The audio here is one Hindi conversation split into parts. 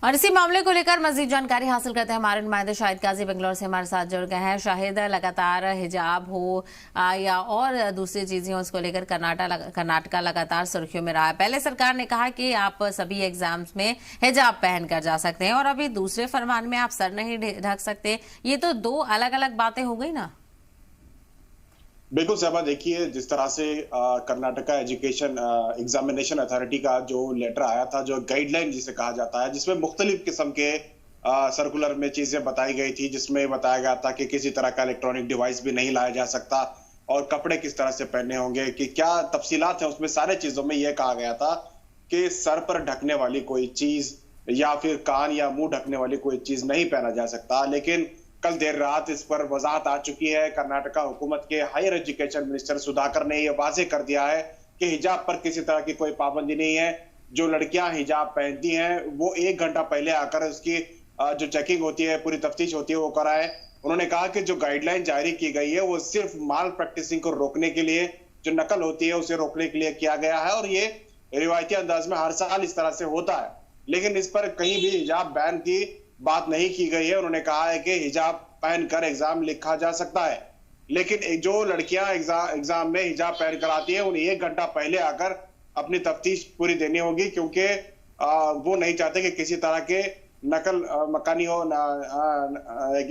और इसी मामले को लेकर मजीद जानकारी हासिल करते हैं हमारे नुमाइंदे शाहिद काजी बेंगलोर से हमारे साथ जुड़ गए हैं। शाहिद, लगातार हिजाब हो या और दूसरी चीजें हो, उसको लेकर कर्नाटका लगातार सुर्खियों में रहा है। पहले सरकार ने कहा कि आप सभी एग्जाम्स में हिजाब पहनकर जा सकते हैं और अभी दूसरे फरमान में आप सर नहीं ढक सकते। ये तो दो अलग अलग बातें हो गई ना। बिल्कुल साहबा, देखिए जिस तरह से कर्नाटका एजुकेशन एग्जामिनेशन अथॉरिटी का जो लेटर आया था, जो गाइडलाइन जिसे कहा जाता है, जिसमें मुख्तलिफ किस्म के सर्कुलर में चीजें बताई गई थी, जिसमें बताया गया था कि किसी तरह का इलेक्ट्रॉनिक डिवाइस भी नहीं लाया जा सकता और कपड़े किस तरह से पहनने होंगे, कि क्या तफसीलात है उसमें। सारे चीजों में यह कहा गया था कि सर पर ढकने वाली कोई चीज या फिर कान या मुंह ढकने वाली कोई चीज नहीं पहना जा सकता। लेकिन कल देर रात इस पर वजाहत आ चुकी है। कर्नाटका हुकूमत के हायर एजुकेशन मिनिस्टर सुधाकर ने यह वाजे कर दिया है कि हिजाब पर किसी तरह की कोई पाबंदी नहीं है। जो लड़कियां हिजाब पहनती हैं वो 1 घंटा पहले आकर उसकी जो चेकिंग होती है, पूरी तफ्तीश होती है, वो कराएं। उन्होंने कहा कि जो गाइडलाइन जारी की गई है वो सिर्फ माल प्रैक्टिसिंग को रोकने के लिए, जो नकल होती है उसे रोकने के लिए किया गया है। और ये रिवायती अंदाज में हर साल इस तरह से होता है, लेकिन इस पर कहीं भी हिजाब बैन की बात नहीं की गई है। उन्होंने कहा है कि हिजाब पहनकर एग्जाम लिखा जा सकता है, लेकिन जो लड़कियां एग्जाम में हिजाब पहनकर आती है उन्हें 1 घंटा पहले आकर अपनी तफ्तीश पूरी देनी होगी, क्योंकि वो नहीं चाहते कि किसी तरह के नकल मकानी हो,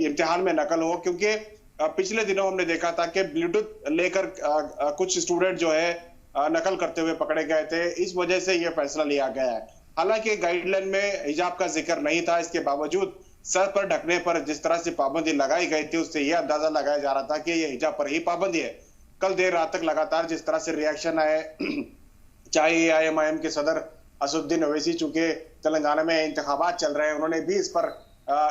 इम्तिहान में नकल हो। क्योंकि पिछले दिनों हमने देखा था कि ब्लूटूथ लेकर कुछ स्टूडेंट जो है नकल करते हुए पकड़े गए थे। इस वजह से यह फैसला लिया गया है। हालांकि गाइडलाइन में हिजाब का जिक्र नहीं था, इसके बावजूद सर पर ढकने पर जिस तरह से पाबंदी लगाई गई थी उससे यह अंदाजा लगाया जा रहा था कि यह हिजाब पर ही पाबंदी है। कल देर रात तक लगातार जिस तरह से रिएक्शन आए, चाहे AIMIM के सदर असदुद्दीन ओवैसी, चूंकि तेलंगाना में इंतखाबात चल रहे हैं, उन्होंने भी इस पर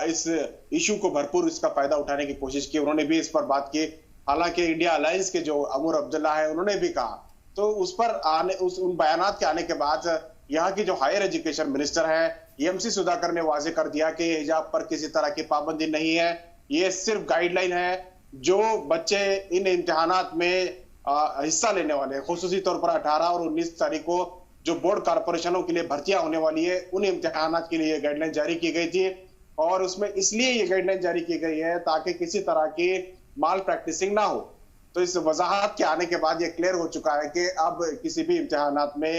इस इशू को भरपूर इसका फायदा उठाने की कोशिश की। उन्होंने भी इस पर बात की। हालांकि इंडिया अलायंस के जो अमूर अब्दुल्ला है उन्होंने भी कहा, तो उस पर उन बयानात के आने के बाद यहाँ की जो हायर एजुकेशन मिनिस्टर है EMC सुधाकर ने वाजे कर दिया कि हिजाब पर किसी तरह की पाबंदी नहीं है, ये सिर्फ गाइडलाइन है। जो बच्चे इन इम्तिहानात में हिस्सा लेने वाले, खुसूसी तौर पर 18 और 19 तारीख को जो बोर्ड कारपोरेशनों के लिए भर्तियां होने वाली है, उन इम्तिहानात के लिए गाइडलाइन जारी की गई थी। और उसमें इसलिए ये गाइडलाइन जारी की गई है ताकि किसी तरह की माल प्रैक्टिसिंग ना हो। तो इस वजाहत के आने के बाद ये क्लियर हो चुका है कि अब किसी भी इम्तिहानात में